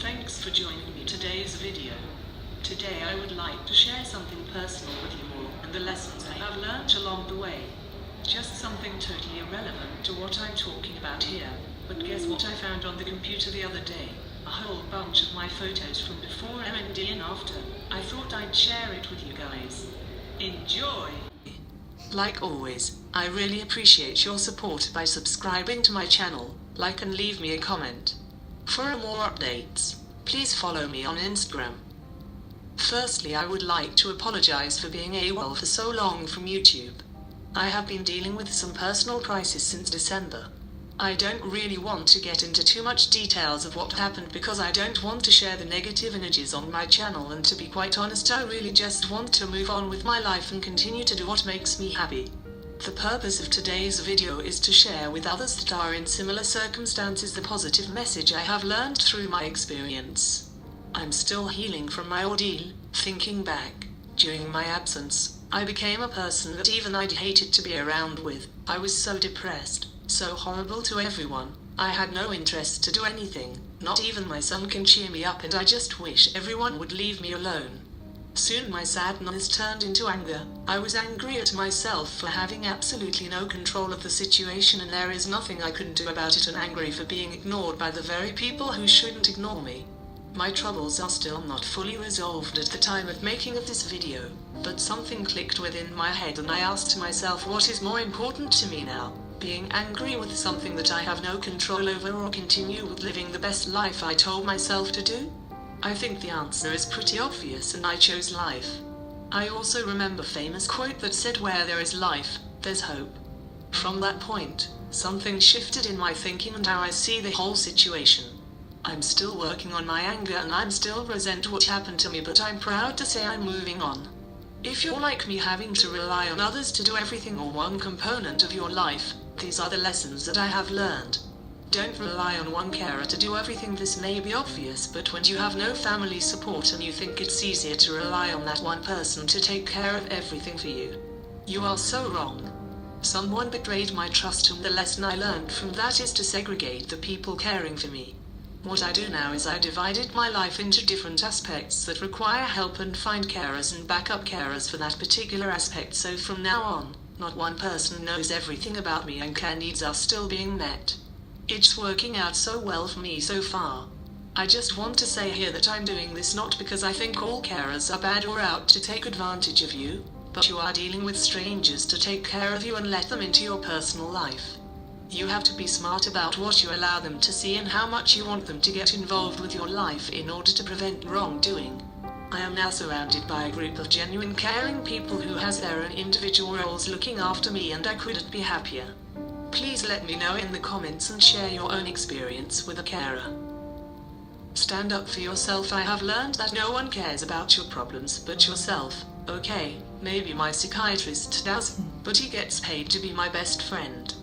Thanks for joining me today's video. Today I would like to share something personal with you all and the lessons I have learned along the way. Just something totally irrelevant to what I'm talking about here, but guess what I found on the computer the other day? A whole bunch of my photos from before MND and after. I thought I'd share it with you guys. Enjoy! Like always, I really appreciate your support by subscribing to my channel, like and leave me a comment. For more updates, please follow me on Instagram. Firstly, I would like to apologize for being AWOL for so long from YouTube. I have been dealing with some personal crisis since December. I don't really want to get into too much details of what happened because I don't want to share the negative images on my channel, and to be quite honest, I really just want to move on with my life and continue to do what makes me happy. The purpose of today's video is to share with others that are in similar circumstances the positive message I have learned through my experience. I'm still healing from my ordeal. Thinking back, during my absence, I became a person that even I'd hated to be around with. I was so depressed, so horrible to everyone. I had no interest to do anything. Not even my son can cheer me up, and I just wish everyone would leave me alone. Soon my sadness turned into anger. I was angry at myself for having absolutely no control of the situation, and there is nothing I could do about it, and angry for being ignored by the very people who shouldn't ignore me. My troubles are still not fully resolved at the time of making of this video, but something clicked within my head and I asked myself, what is more important to me now? Being angry with something that I have no control over, or continue with living the best life I told myself to do? I think the answer is pretty obvious, and I chose life. I also remember a famous quote that said, where there is life, there's hope. From that point, something shifted in my thinking and how I see the whole situation. I'm still working on my anger and I'm still resent what happened to me, but I'm proud to say I'm moving on. If you're like me, having to rely on others to do everything or one component of your life, these are the lessons that I have learned. Don't rely on one carer to do everything. This may be obvious, but when you have no family support and you think it's easier to rely on that one person to take care of everything for you, you are so wrong. Someone betrayed my trust, and the lesson I learned from that is to segregate the people caring for me. What I do now is I divided my life into different aspects that require help and find carers and backup carers for that particular aspect, so from now on, not one person knows everything about me and care needs are still being met. It's working out so well for me so far. I just want to say here that I'm doing this not because I think all carers are bad or out to take advantage of you, but you are dealing with strangers to take care of you and let them into your personal life. You have to be smart about what you allow them to see and how much you want them to get involved with your life in order to prevent wrongdoing. I am now surrounded by a group of genuine caring people who has their own individual roles looking after me, and I couldn't be happier. Please let me know in the comments and share your own experience with a carer. Stand up for yourself. I have learned that no one cares about your problems but yourself. Okay, maybe my psychiatrist does, but he gets paid to be my best friend.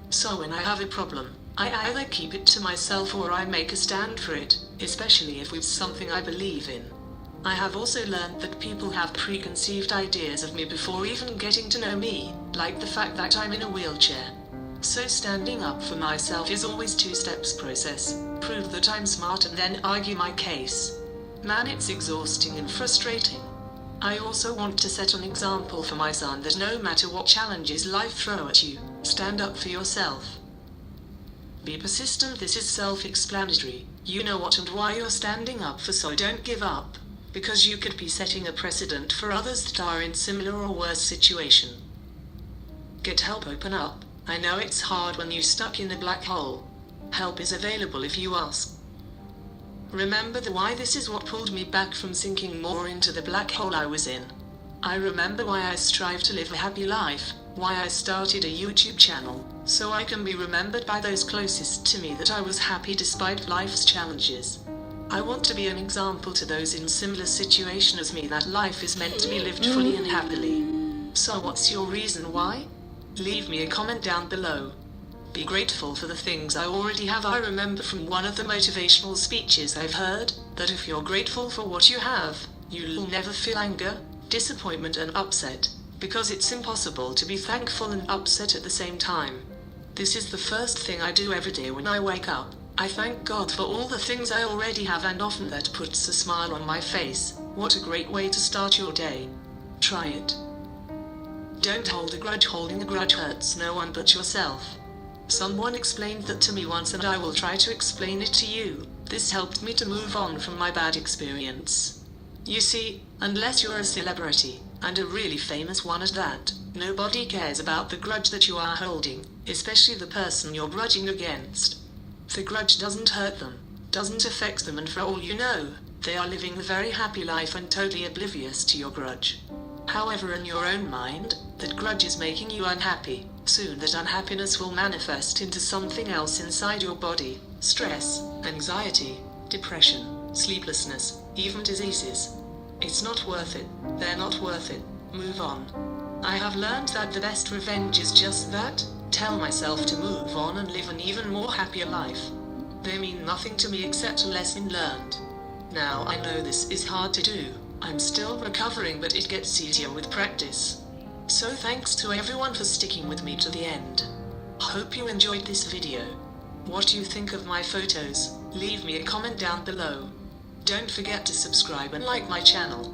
So when I have a problem, I either keep it to myself or I make a stand for it, especially if it's something I believe in. I have also learned that people have preconceived ideas of me before even getting to know me, like the fact that I'm in a wheelchair. So standing up for myself is always a two-steps process. Prove that I'm smart and then argue my case. Man, it's exhausting and frustrating. I also want to set an example for my son that no matter what challenges life throw at you, stand up for yourself. Be persistent. This is self-explanatory. You know what and why you're standing up for, so don't give up, because you could be setting a precedent for others that are in similar or worse situation. Get help. Open up. I know it's hard when you're stuck in a black hole. Help is available if you ask. Remember the why. This is what pulled me back from sinking more into the black hole I was in. I remember why I strive to live a happy life, why I started a YouTube channel, so I can be remembered by those closest to me that I was happy despite life's challenges. I want to be an example to those in similar situation as me that life is meant to be lived fully and happily. So what's your reason why? Leave me a comment down below. Be grateful for the things I already have. I remember from one of the motivational speeches I've heard, that if you're grateful for what you have, you'll never feel anger, disappointment and upset, because it's impossible to be thankful and upset at the same time. This is the first thing I do every day when I wake up. I thank God for all the things I already have, and often that puts a smile on my face. What a great way to start your day. Try it. Don't hold a grudge. Holding a grudge hurts no one but yourself. Someone explained that to me once, and I will try to explain it to you. This helped me to move on from my bad experience. You see, unless you're a celebrity, and a really famous one at that, nobody cares about the grudge that you are holding, especially the person you're grudging against. The grudge doesn't hurt them, doesn't affect them, and for all you know, they are living a very happy life and totally oblivious to your grudge. However, in your own mind, that grudge is making you unhappy. Soon that unhappiness will manifest into something else inside your body: stress, anxiety, depression, sleeplessness, even diseases. It's not worth it. They're not worth it. Move on. I have learned that the best revenge is just that. Tell myself to move on and live an even more happier life. They mean nothing to me except a lesson learned. Now I know this is hard to do. I'm still recovering, but it gets easier with practice. So thanks to everyone for sticking with me to the end. Hope you enjoyed this video. What do you think of my photos? Leave me a comment down below. Don't forget to subscribe and like my channel.